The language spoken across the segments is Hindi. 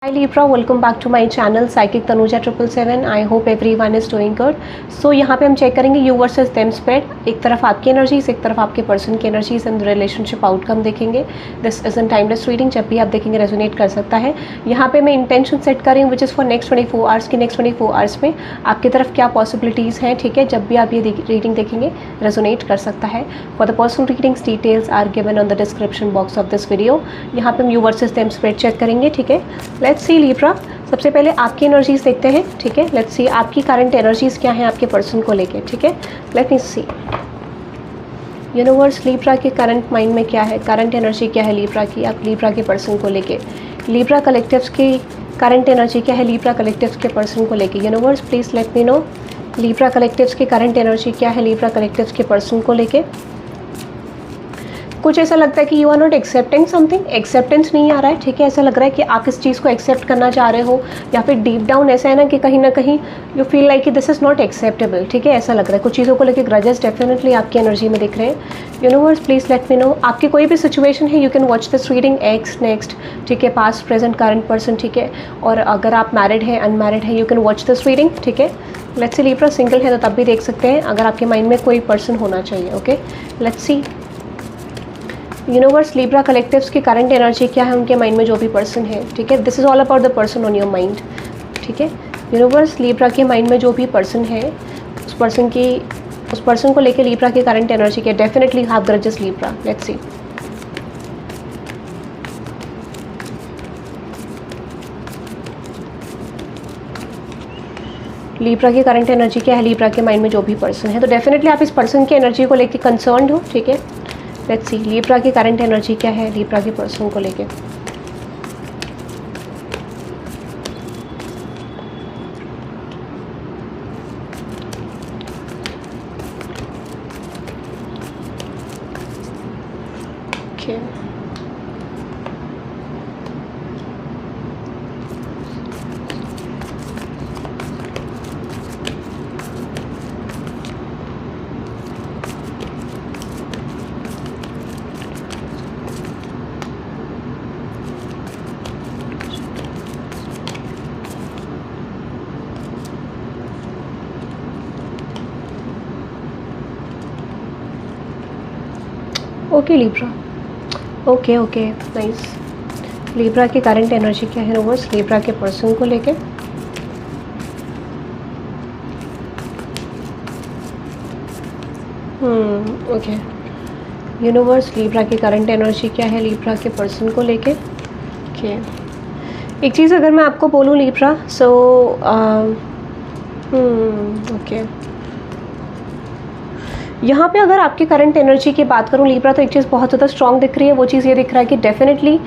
Hi Libra, welcome back to my channel Psychic Tanuja 777. I hope everyone is doing good. So यहाँ पे हम चेक करेंगे you versus them spread. एक तरफ आपकी एनर्जीज, एक तरफ आपके पर्सन की एनर्जीज एंड रिलेशनशिप आउटकम देखेंगे. This is an timeless reading, जब भी आप देखेंगे रेजोनेट कर सकता है. यहाँ पे मैं इंटेंशन सेट कर रही हूँ which is for next 24 hours की. नेक्स्ट 24 आवर्स में आपकी तरफ क्या पॉसिबिलिटीज़ हैं, ठीक है. जब भी आप ये रीडिंग देखेंगे रेजोनेट कर सकता है. For the personal readings details are given on the description box of this video. यहाँ पे हम you versus them spread check करेंगे, ठीक है. लेट्स सी लिब्रा, सबसे पहले आपकी एनर्जीज देखते हैं, ठीक है. लेट्स सी आपकी करंट एनर्जीज क्या है आपके पर्सन को लेके, ठीक है. लेट मी सी यूनिवर्स, लिब्रा के करंट माइंड में क्या है, करंट एनर्जी क्या है लिब्रा की, आप लिब्रा के पर्सन को लेके. लिब्रा कलेक्टिव्स की करंट एनर्जी क्या है लिब्रा कलेक्टिव्स के पर्सन को लेके. Universe please let me know Libra collectives की करंट एनर्जी क्या है लिब्रा कलेक्टिव्स के पर्सन को लेके. कुछ ऐसा लगता है कि you are not accepting something, acceptance नहीं आ रहा है, ठीक है. ऐसा लग रहा है कि आप इस चीज़ को एक्सेप्ट करना चाह रहे हो, या फिर डीप डाउन ऐसा है ना कि कहीं ना कहीं यू फील लाइक कि दिस इज़ नॉट एक्सेप्टेबल, ठीक है. ऐसा लग रहा है कुछ चीज़ों को लेकर ग्रजेस डेफिनेटली आपकी एनर्जी में दिख रहे हैं. Universe please let me know आपकी कोई भी सिचुएशन है, you can watch this reading x next, ठीक है. पास्ट प्रेजेंट करंट पर्सन, ठीक है. और अगर आप मैरिड है अनमैरिड है, you can watch this reading, ठीक है. लेट्स सी लिब्रा सिंगल है तो तब भी देख सकते हैं, अगर आपके माइंड में कोई पर्सन होना चाहिए. Okay, let's see universe, Libra collectives की करंट एनर्जी क्या है उनके माइंड में जो भी पर्सन है, ठीक है. This is all about the person on your mind, ठीक है. यूनिवर्स, लिब्रा के माइंड में जो भी पर्सन है उस पर्सन को लेके लिब्रा की करंट एनर्जी क्या. Definitely have grudges Libra. Let's see Libra की करंट एनर्जी क्या है लिब्रा के माइंड में जो भी पर्सन है. तो डेफिनेटली आप इस पर्सन की एनर्जी को लेके कंसर्न्ड हो, ठीक है. लेट्स सी लिब्रा की करंट एनर्जी क्या है लिब्रा के पर्सन को लेके. Okay, okay Libra, okay okay nice. Libra की करंट एनर्जी क्या है यूनिवर्स लिब्रा के पर्सन को लेके. ओके यूनिवर्स, लिब्रा की करंट एनर्जी क्या है लिब्रा के पर्सन को लेके. ओके, एक चीज़ अगर मैं आपको बोलूँ लिब्रा, सो ओके यहाँ पे अगर आपकी करंट एनर्जी की बात करूँ लिब्रा, तो एक चीज़ बहुत ज़्यादा स्ट्रॉन्ग दिख रही है. वो चीज़ ये दिख रहा है कि डेफिनेटली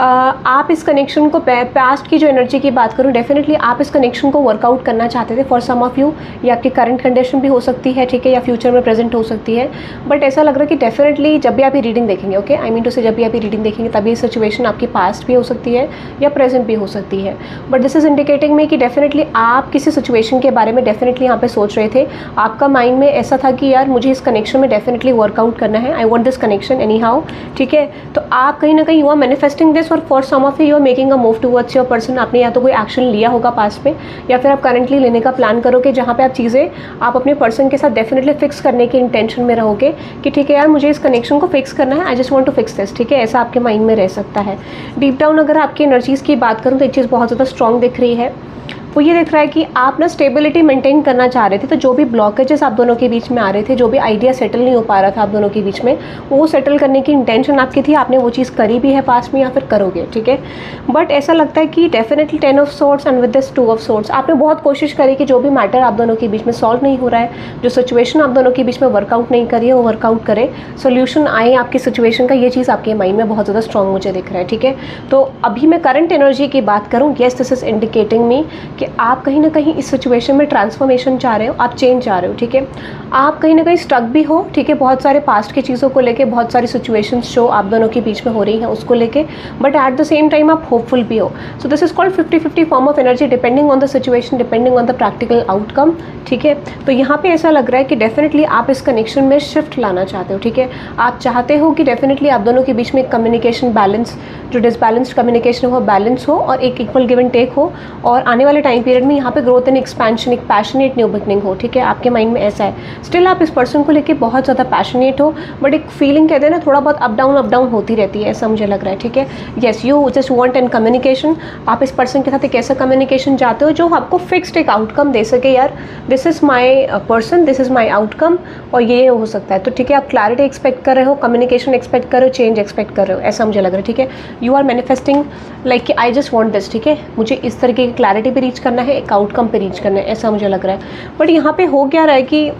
आप इस कनेक्शन को, पास्ट की जो एनर्जी की बात करूँ, डेफिनेटली आप इस कनेक्शन को वर्कआउट करना चाहते थे. फॉर सम ऑफ यू ये आपकी करंट कंडीशन भी हो सकती है, ठीक है, या फ्यूचर में प्रेजेंट हो सकती है. बट ऐसा लग रहा है कि डेफिनेटली जब भी आप ये रीडिंग देखेंगे, ओके, आई मीन टू से जब भी आप ये रीडिंग देखेंगे तभी ये सिचुएशन आपकी पास्ट भी हो सकती है या प्रेजेंट भी हो सकती है. बट दिस इज़ इंडिकेटिंग में कि डेफिनेटली आप किसी सिचुएशन के बारे में डेफिनेटली यहाँ पे सोच रहे थे. आपका माइंड में ऐसा था कि यार मुझे इस कनेक्शन में डेफिनेटली वर्कआउट करना है, I want this connection anyhow, ठीक है. तो आप कहीं ना कहीं यू आर मैनिफेस्टिंग दिस, और for some of you are making a move towards your person. आपने या तो कोई एक्शन लिया होगा पास्ट में, या फिर आप करंटली लेने का प्लान करोगे, जहाँ पे आप चीज़ें आप अपने पर्सन के साथ डेफिनेटली फिक्स करने के इंटेंशन में रहोगे कि ठीक है यार मुझे इस कनेक्शन को फिक्स करना है, I just want to fix this, ठीक है. ऐसा आपके माइंड में रह सकता है. डीप डाउन अगर आपकी एनर्जीज़ की बात करूँ तो एक चीज़ बहुत ज़्यादा स्ट्रॉन्ग दिख रही है. वो ये दिख रहा है कि आप ना स्टेबिलिटी मेंटेन करना चाह रहे थे. तो जो भी ब्लॉकेजेस आप दोनों के बीच में आ रहे थे, जो भी आइडिया सेटल नहीं हो पा रहा था आप दोनों के बीच में, वो सेटल करने की इंटेंशन आपकी थी. आपने वो चीज़ करी भी है पास्ट में या फिर करोगे, ठीक है. बट ऐसा लगता है कि definitely 10 of swords and with this 2 of swords आपने बहुत कोशिश करी कि जो भी मैटर आप दोनों के बीच में सॉल्व नहीं हो रहा है, जो सिचुएशन आप दोनों के बीच में वर्कआउट नहीं करी है, वो वर्कआउट करे, सोल्यूशन आए आपकी सिचुएशन का. ये चीज़ आपके माइंड में बहुत ज़्यादा स्ट्रॉन्ग मुझे दिख रहा है, ठीक है. तो अभी मैं करंट एनर्जी की बात करूँ, येस दिस इज इंडिकेटिंग मी कि है, आप कहीं ना कहीं इस सिचुएशन में ट्रांसफॉर्मेशन चाह रहे हो, आप चेंज चाह रहे हो, ठीक है। आप कहीं ना कहीं स्टक भी हो, ठीक है, बहुत सारे पास्ट की चीज़ों को लेके, बहुत सारी सिचुएशंस जो आप दोनों के बीच में हो रही हैं उसको लेके, but at the same time आप होपफुल भी हो। So this is called 50-50 form of energy, depending on the situation, depending on the practical outcome, ठीक है। तो यहाँ पे ऐसा लग रहा है कि डेफिनेटली आप इस कनेक्शन में शिफ्ट लाना चाहते हो, ठीक है। आप चाहते हो कि डेफिनेटली आप दोनों के बीच में कम्युनिकेशन बैलेंस, जो डिसबैलेंस्ड कम्युनिकेशन हो बैलेंस हो और एक इक्वल गिव एंड टेक हो, और आने वाले टाइम पीरियड में यहाँ पे ग्रोथ एंड एक्सपेंशन, एक पैशनेट न्यू बिगनिंग हो, ठीक है। आपके माइंड में ऐसा है, स्टिल आप इस पर्सन को लेके बहुत ज़्यादा पैशनेट हो, बट एक फीलिंग कहते हैं ना, थोड़ा बहुत अप डाउन होती रहती है, ऐसा मुझे लग रहा है, ठीक है। Yes, you just want an communication, आप इस पर्सन के साथ एक ऐसा कम्युनिकेशन चाहते हो जो आपको फिक्स्ड एक आउटकम दे सके, यार this is my person, this is my outcome, और ये हो सकता है। तो ठीक है, आप क्लैरिटी एक्सपेक्ट कर रहे हो, कम्युनिकेशन एक्सपेक्ट कर रहे हो, चेंज एक्सपेक्ट कर रहे हो, ऐसा मुझे लग रहा है, ठीक है। यू आर मैनिफेस्टिंग लाइक कि आई जस्ट वांट दिस, ठीक है, मुझे इस तरीके की क्लैरिटी पे रीच करना है, एक आउटकम पे रीच करना है, ऐसा मुझे लग रहा है। बट यहाँ पे हो क्या रहा है कि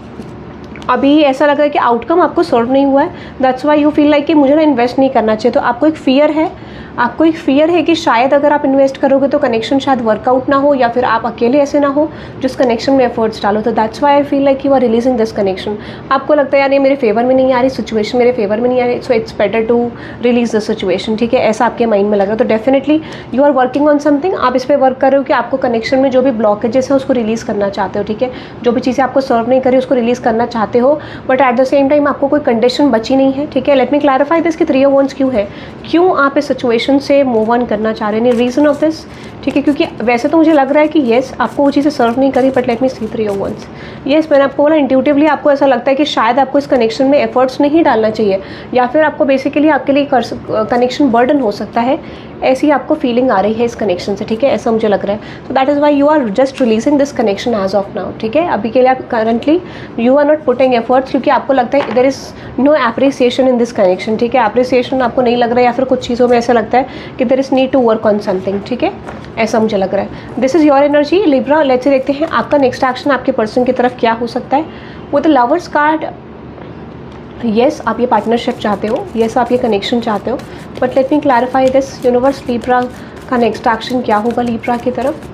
अभी ऐसा लग रहा है कि आउटकम आपको सॉल्व नहीं हुआ है, that's why you feel like कि मुझे ना इन्वेस्ट नहीं करना चाहिए। तो आपको एक फियर है, आपको एक फियर है कि शायद अगर आप इन्वेस्ट करोगे तो कनेक्शन शायद वर्कआउट ना हो, या फिर आप अकेले ऐसे ना हो जिस कनेक्शन में एफर्ट्स डालो। तो that's why I feel like you are releasing this connection. आपको लगता है यार ये मेरे फेवर में नहीं आ रही, सिचुएशन मेरे फेवर में नहीं आ रही, so it's better to release the situation, ठीक है, ऐसा आपके माइंड में लग रहा है। तो definitely you are working on something, आप इस पर वर्क कर रहे हो कि आपको कनेक्शन में जो भी ब्लॉकेजेस है उसको रिलीज़ करना चाहते हो, ठीक है। जो भी चीज़ें आपको सर्व नहीं करी उसको रिलीज़ करना चाहते हो, but at the same time आपको कोई कंडीशन बची नहीं है, ठीक है। लेट मी क्लैरिफाई दिस कि 3 ऑफ वांड्स क्यों है, क्यों आप इस सिचुएशन से मूव ऑन करना चाह रहे हैं, रीजन ऑफ दिस, ठीक है। क्योंकि वैसे तो मुझे लग रहा है कि येस आपको वो चीज़ें सर्व नहीं करी, but let me see 3 of wands. Yes, मैंने आपको बोला इंट्यूटिवली आपको ऐसा लगता है कि शायद आपको इस कनेक्शन में एफर्ट्स नहीं डालना चाहिए, या फिर आपको बेसिकली आपके लिए कनेक्शन बर्डन हो सकता है, ऐसी आपको फीलिंग आ रही है इस कनेक्शन से, ठीक है, ऐसा मुझे लग रहा है। तो that is why you are just releasing this connection as of now, ठीक है। अभी के लिए आप currently you are not putting efforts, क्योंकि आपको लगता है there is no appreciation in this connection, ठीक है। एप्रिसिएशन आपको नहीं लग रहा है, या फिर कुछ चीज़ों में ऐसा लगता है कि there is need to work on something, ठीक है, ऐसा मुझे लग रहा है। This is your energy Libra. Let's say देखते हैं आपका नेक्स्ट एक्शन आपके पर्सन की तरफ क्या हो सकता है। With the lovers card, yes आप ये पार्टनरशिप चाहते हो, येस आप ये कनेक्शन चाहते हो, but let me clarify this universe, Libra का नेक्स्ट एक्शन क्या होगा लिब्रा की तरफ।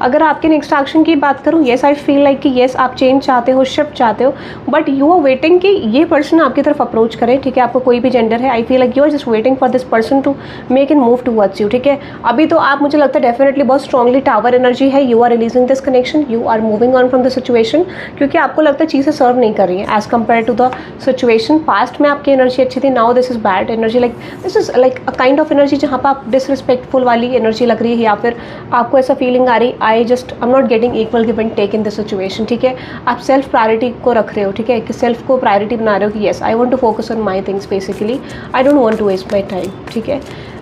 अगर आपके नेक्स्ट एक्शन की बात करूँ, येस आई फील लाइक कि येस आप चेंज चाहते हो, शिफ्ट चाहते हो, बट यू आर वेटिंग कि ये पर्सन आपकी तरफ अप्रोच करे, ठीक है। आपको कोई भी जेंडर है, I feel like you are just waiting for this person to make an move towards you, ठीक है। अभी तो आप, मुझे लगता है डेफिनेटली बहुत स्ट्रांगली टावर एनर्जी है, you are releasing this connection, you are moving on from the situation, क्योंकि आपको लगता है चीज़ें सर्व नहीं कर रही है as compare to the situation. Past में आपकी एनर्जी अच्छी थी, now this is bad energy, like this is like a kind of energy जहाँ पर आप डिसरिस्पेक्टफुल वाली एनर्जी लग रही है, या फिर आपको ऐसा फीलिंग आ रही I just I am not getting equal give and take in the situation, ठीक है। आप सेल्फ प्रायोरिटी को रख रहे हो, ठीक है, कि सेल्फ को प्रायोरिटी बना रहे हो कि yes I want to focus on my things, basically I don't want to waste my time, ठीक है।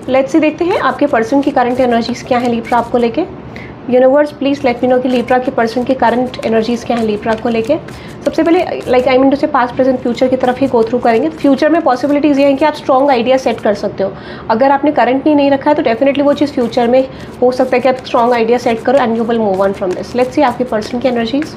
लेट्स सी देखते हैं आपके पर्सन की करंट एनर्जीज क्या है लिब्रा आपको लेके। Universe please let me know कि लिब्रा के पर्सन की करंट एनर्जीज क्या है लिब्रा को लेके। सबसे पहले लाइक आई मीन टू से पास्ट प्रेजेंट फ्यूचर की तरफ ही गो थ्रू करेंगे। फ्यूचर में पॉसिबिलिटीज़ ये हैं कि आप स्ट्रॉन्ग आइडिया सेट कर सकते हो। अगर आपने करंटली नहीं रखा है तो डेफिनेटली वो चीज़ फ्यूचर में हो सकता है कि आप स्ट्रॉन्ग आइडिया सेट करो and you will move on from this. Let's see आपके पर्सन की एनर्जीज,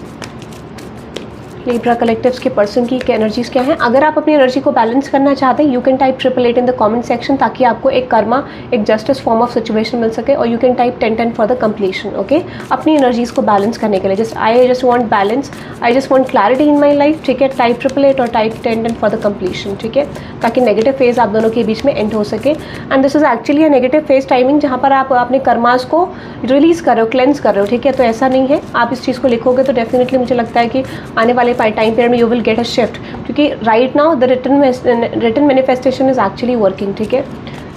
लिब्रा कलेक्टिव्स के पर्सन की एनर्जीज क्या है। अगर आप अपनी एनर्जी को बैलेंस करना चाहते हैं, you can type 888 in the comment section, ताकि आपको एक कर्मा, एक जस्टिस फॉर्म ऑफ सिचुएशन मिल सके, और you can type 1010 for the completion, okay. अपनी एनर्जीज को बैलेंस करने के लिए आई just want balance, I just want clarity in my life, ठीक है। टाइप 888 और टाइप 1010 फॉर द कंप्लीशन, ठीक है, ताकि नेगेटिव फेज आप दोनों के बीच में एंड हो सके। And this is actually a negative phase timing, जहाँ पर आप अपने कर्मास को रिलीज कर रहे हो, क्लेंस कर रहे हो, ठीक है। तो ऐसा नहीं है, आप इस चीज़ को लिखोगे तो डेफिनेटली मुझे लगता है कि आने वाले टाइम पीरियड में you will get a shift, क्योंकि right now the written manifestation is actually working, ठीक है।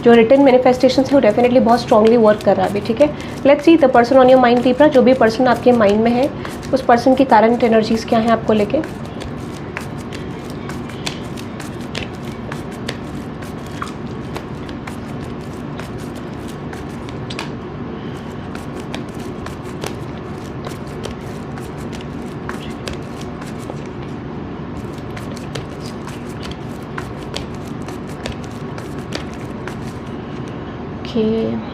जो रिटन मैनिफेस्टेशन है वो डेफिनेटली बहुत स्ट्रांगली वर्क कर रहा है अभी, ठीक है। Let's see the person on your mind Libra, जो भी पर्सन आपके माइंड में है उस पर्सन की करंट एनर्जीज क्या है आपको लेके। Okay.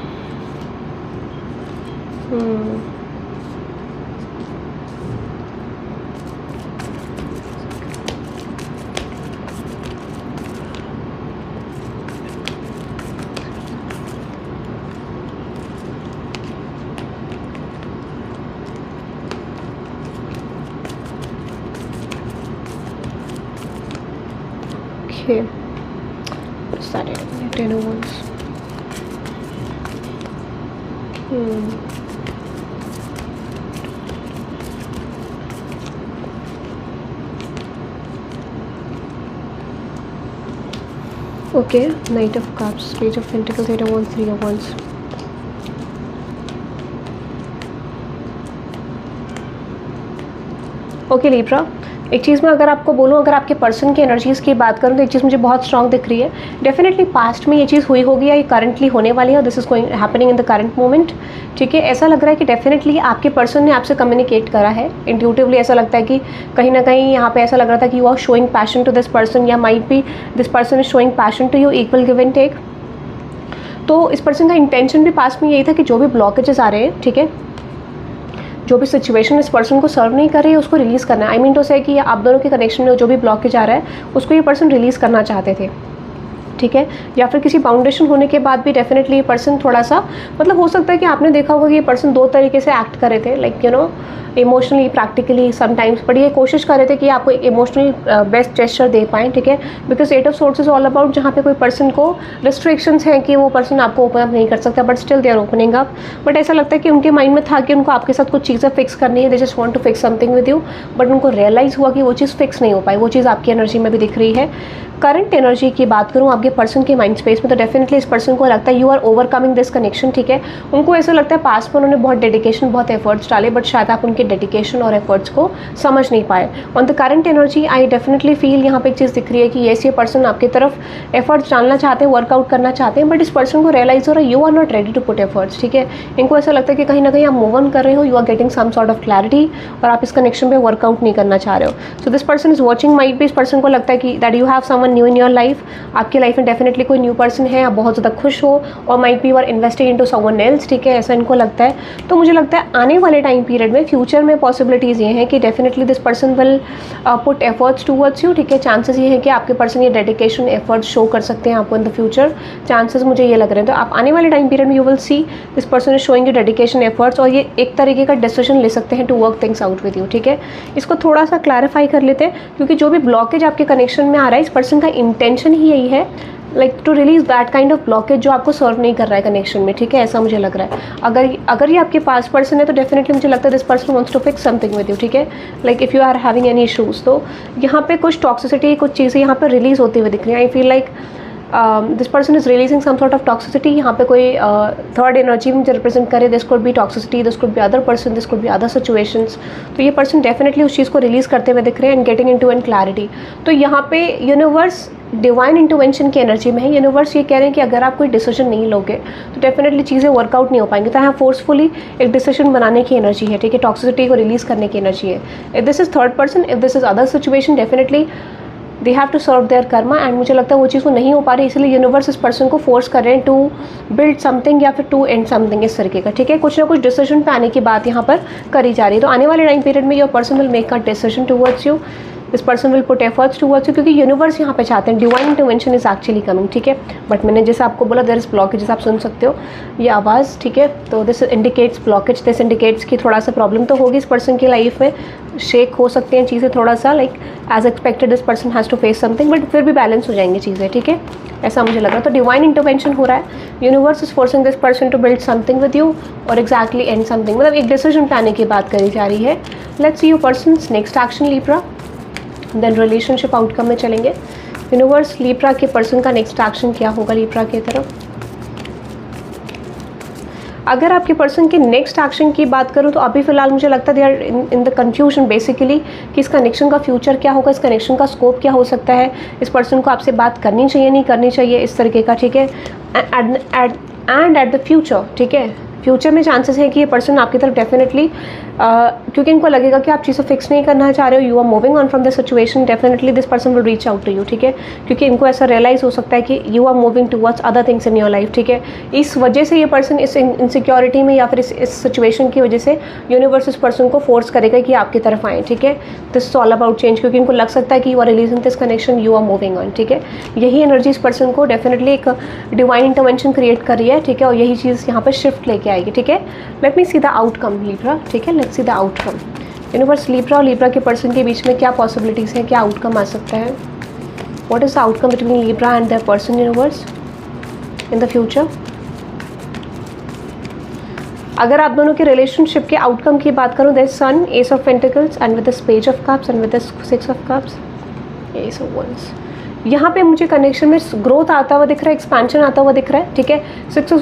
Okay. Started 10 of Wands. Okay, Knight of Cups, Page of Pentacles, 8 of Wands, 3 of Wands. Okay Libra, एक चीज़ मैं अगर आपको बोलूँ, अगर आपके पर्सन की एनर्जीज़ की बात करूँ तो एक चीज़ मुझे बहुत स्ट्रांग दिख रही है. डेफिनेटली पास्ट में ये चीज़ हुई होगी या ये करंटली होने वाली है. This is going happening in the current moment. ठीक है, ऐसा लग रहा है कि डेफिनेटली आपके पर्सन ने आपसे कम्युनिकेट करा है. इंट्यूटिवली ऐसा लगता है कि कहीं ना कहीं यहाँ पे ऐसा लग रहा था कि you are showing passion to this person, या might be this person is showing passion to you. Equal give and take. तो इस पर्सन का इंटेंशन भी पास्ट में यही था कि जो भी ब्लॉकेजेस आ रहे हैं, ठीक है, जो भी सिचुएशन इस पर्सन को सर्व नहीं कर रही है उसको रिलीज़ करना है. आई मीन टू से कि आप दोनों के कनेक्शन में जो भी ब्लॉकेज आ रहा है उसको ये पर्सन रिलीज़ करना चाहते थे. ठीक है, या फिर किसी बाउंडेशन होने के बाद भी डेफिनेटली ये पर्सन थोड़ा सा, मतलब हो सकता है कि आपने देखा होगा कि ये पर्सन दो तरीके से एक्ट कर रहे थे, like you know emotionally, practically sometimes, but ये कोशिश कर रहे थे कि आपको इमोशनल बेस्ट जेस्चर दे पाएँ. ठीक है, because 8 of source is all about जहाँ पे कोई पर्सन को रिस्ट्रिक्शंस हैं कि वो पर्सन आपको ओपन अप नहीं कर सकता, but still they are opening up. But ऐसा लगता है कि उनके माइंड में था कि उनको आपके साथ कुछ चीज़ें फिक्स करनी है, they just want to fix something with you, but उनको रियलाइज़ हुआ कि वो चीज़ फिक्स नहीं हो पाई. वो चीज़ आपकी एनर्जी में भी दिख रही है. करंट एनर्जी की बात करूँ आपके पर्सन के माइंड स्पेस में, तो डेफिनेटली इस पर्सन को लगता है you are overcoming this connection. ठीक है, उनको ऐसा लगता है पास्ट में उन्होंने बहुत डेडिकेशन, बहुत एफर्ट्स डाले, बट शायद आप उनके डेडिकेशन और एफर्ट्स को समझ नहीं पाए. On the current energy I definitely feel यहाँ पे एक चीज़ दिख रही है कि ये पर्सन आपकी तरफ एफर्ट्स डालना चाहते हैं, वर्कआउट करना चाहते हैं, बट इस पर्सन को रियलाइज हो रहा है you are not ready to put efforts. ठीक है, इनको ऐसा लगता है कि कहीं ना कहीं आप मूव ऑन कर रहे हो, you are getting some sort of clarity, और आप इस कनेक्शन पे वर्कआउट नहीं करना चाह रहे हो. So this person is watching, might भी इस पर्सन को लगता है कि that you have someone new in your life. आपकी लाइफ में डेफिनेटली कोई न्यू पर्सन है, आप बहुत ज़्यादा खुश हो, और might be you are investing into someone else. ठीक है, ऐसा इनको लगता है. तो मुझे लगता है आने वाले टाइम पीरियड में, फ्यूचर में पॉसिबिलिटीज़ ये हैं कि definitely this person will put efforts towards you. ठीक है, चांसेस ये हैं कि आपके पर्सन ये डेडिकेशन एफर्ट्स शो कर सकते हैं आपको इन द फ्यूचर. चांसेस मुझे ये लग रहे हैं. तो आप आने वाले टाइम पीरियड में you will see this person is showing you dedication efforts, और ये एक तरीके का डिसीजन ले सकते हैं to work things out with you. ठीक है, इसको थोड़ा सा क्लैरिफाई कर लेते हैं, क्योंकि जो भी ब्लॉकेज आपके कनेक्शन में आ रहा है, इस पर्सन का इंटेंशन ही यही है, like to release that kind of blockage जो आपको सर्व नहीं कर रहा है कनेक्शन में. ठीक है, ऐसा मुझे लग रहा है. अगर ये आपके पास पर्सन है तो डेफिनेटली मुझे लगता है this person wants to fix something with you. ठीक है, like if you are having any issues, तो यहाँ पे कुछ टॉक्सिसिटी, कुछ चीज़ें यहाँ पे रिलीज होती हुई दिख रही हैं. I feel like this person is releasing some sort of toxicity. यहाँ पे कोई थर्ड एनर्जी मुझे रिप्रेजेंट करे. This could be toxicity, this could be other person, this could be other situations. तो ये पर्सन डेफिनेटली उस चीज़ को रिलीज़ करते हुए दिख रहे हैं and getting into an clarity. तो यहाँ पे यूनिवर्स डिवाइन इंटरवेंशन की एनर्जी में है. यूनिवर्स ये कह रहे हैं कि अगर आप कोई डिसीजन नहीं लोगे तो डेफिनेटली चीज़ें वर्कआउट नहीं हो पाएंगी. तो यहाँ फोर्सफुली एक डिसीजन बनाने की एनर्जी है. ठीक है, टॉक्सिसिटी को रिलीज़ करने की एनर्जी है. If this is third person, if this is other situation, definitely they have to serve their karma. And मुझे लगता है वो चीज़ वो नहीं हो पा रही, इसलिए यूनिवर्स इस पर्सन को फोर्स कर रहे हैं टू बिल्ड समथिंग या फिर टू एंड समथिंग, इस तरीके का. ठीक है, कुछ ना कुछ डिसीजन पे आने की बात यहाँ पर करी जा रही है. तो आने वाले टाइम पीरियड में your person will make a decision towards you. This person will put efforts towards you, क्योंकि यूनिवर्स यहाँ पे चाहते हैं divine intervention is actually coming. ठीक है, बट मैंने जैसे आपको बोला देयर इज ब्लॉकेज, जैसे आप सुन सकते हो ये आवाज़. ठीक है, तो this indicates blockage, this indicates कि थोड़ा सा प्रॉब्लम तो होगी इस पर्सन की लाइफ में. शेक हो सकते हैं चीज़ें थोड़ा सा, like as expected this person has to face something, but फिर भी बैलेंस हो जाएंगी चीज़ें. ठीक है, ऐसा मुझे लग रहा है. तो डिवाइन इंटरवेंशन हो रहा है. Universe is forcing this person to build something with you और एग्जैक्टली एंड समथिंग, मतलब एक डिसीजन पे आने की बात करी जा रही है. Let's see your person's next action Libra, then relationship outcome में चलेंगे. यूनिवर्स, लीब्रा के पर्सन का नेक्स्ट एक्शन क्या होगा लीब्रा की तरफ. अगर आपके पर्सन के नेक्स्ट एक्शन की बात करूं तो अभी फिलहाल मुझे लगता है they are in the confusion basically कि इस कनेक्शन का फ्यूचर क्या होगा, इस कनेक्शन का स्कोप क्या हो सकता है, इस पर्सन को आपसे बात करनी चाहिए नहीं करनी चाहिए, इस तरीके का. ठीक है, एंड एट द फ्यूचर. ठीक है, फ्यूचर में चांसेस है कि ये पर्सन आपकी तरफ डेफिनेटली, क्योंकि इनको लगेगा कि आप चीज़ें फिक्स नहीं करना चाह रहे हो, you are moving on from the situation, definitely this person will reach out to you. ठीक है, क्योंकि इनको ऐसा रियलाइज़ हो सकता है कि you are moving towards other things in your life. ठीक है, इस वजह से ये पर्सन इस इनसिक्योरिटी में या फिर इस सिचुएशन की वजह से यूनिवर्स इस पर्सन को फोर्स करेगा कि आपकी तरफ आएँ. ठीक है, this is all about change, क्योंकि इनको लग सकता है कि you are releasing this connection, you are moving on. ठीक है, यही एनर्जी इस पर्सन को डेफिनेटली एक डिवाइन इंटरवेंशन क्रिएट कर रही है. ठीक है, और यही चीज़ यहाँ पर शिफ्ट लेके आएगी. ठीक है, late me see the outcome Libra. ठीक है, let's see the outcome. Universe, Libra और लीब्रा के पर्सन के बीच में क्या पॉसिबिलिटीज़ हैं, क्या आउटकम आ सकता है. What is the outcome between Libra and their person universe in the future. अगर आप दोनों के रिलेशनशिप के आउटकम की बात करूँ, there sun, ace of pentacles and with this page of cups and with this 6 of cups, ace of wands. यहाँ पे मुझे कनेक्शन में ग्रोथ आता हुआ दिख रहा है, एक्सपेंशन आता हुआ दिख रहा है, ठीक है। 6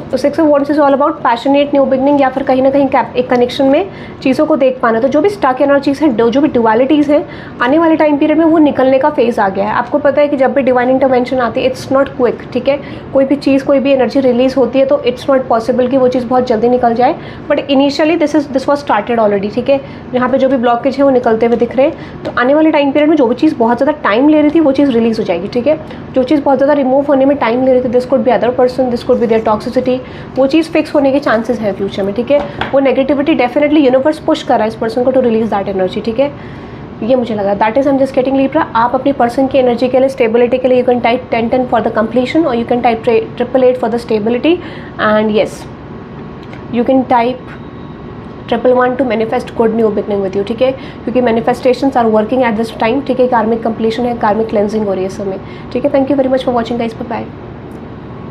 of wands is all about passionate new beginning, या फिर कहीं ना कहीं एक कनेक्शन में चीज़ों को देख पाना। तो जो भी स्टक एनर्जीज हैं, जो भी डुअलिटीज़ हैं, आने वाले टाइम पीरियड में वो निकलने का फेज आ गया है। आपको पता है कि जब भी डिवाइन इंटरवेंशन आती है, इट्स नॉट क्विक, ठीक है। कोई भी चीज़, कोई भी एनर्जी रिलीज होती है तो इट्स नॉट पॉसिबल कि वो चीज़ बहुत जल्दी निकल जाए, but initially this was started already, ठीक है। यहाँ पे जो भी ब्लॉकेज है वो निकलते हुए दिख रहे हैं। तो आने वाले टाइम पीरियड में जो भी चीज़ बहुत ज़्यादा टाइम ले रही थी वो चीज़ रिलीज हो जाएगी, ठीक है। जो चीज़ बहुत ज़्यादा रिमूव होने में टाइम ले रही थी, this could be other person, this could be their toxicity, वो चीज़ फिक्स होने के चांसेस हैं फ्यूचर में, ठीक है। वो नेगेटिविटी डेफिनेटली यूनिवर्स पुश कर रहा है इस पर्सन को टू रिलीज दैट एनर्जी, ठीक है। ये मुझे लगा, that is I am just getting Libra. आप अपनी पर्सन की एनर्जी के लिए, स्टेबिलिटी के लिए, you can type 1010 for the completion, और you can type 888 for the stability, and yes you can type 111 to manifest good new beginning with you, ठीक है। क्योंकि manifestations are working at this time, ठीक है। कार्मिक कंप्लीशन है, कार्मिक क्लेंजिंग हो रही है इस समय, ठीक है। Thank you very much for watching guys, bye bye.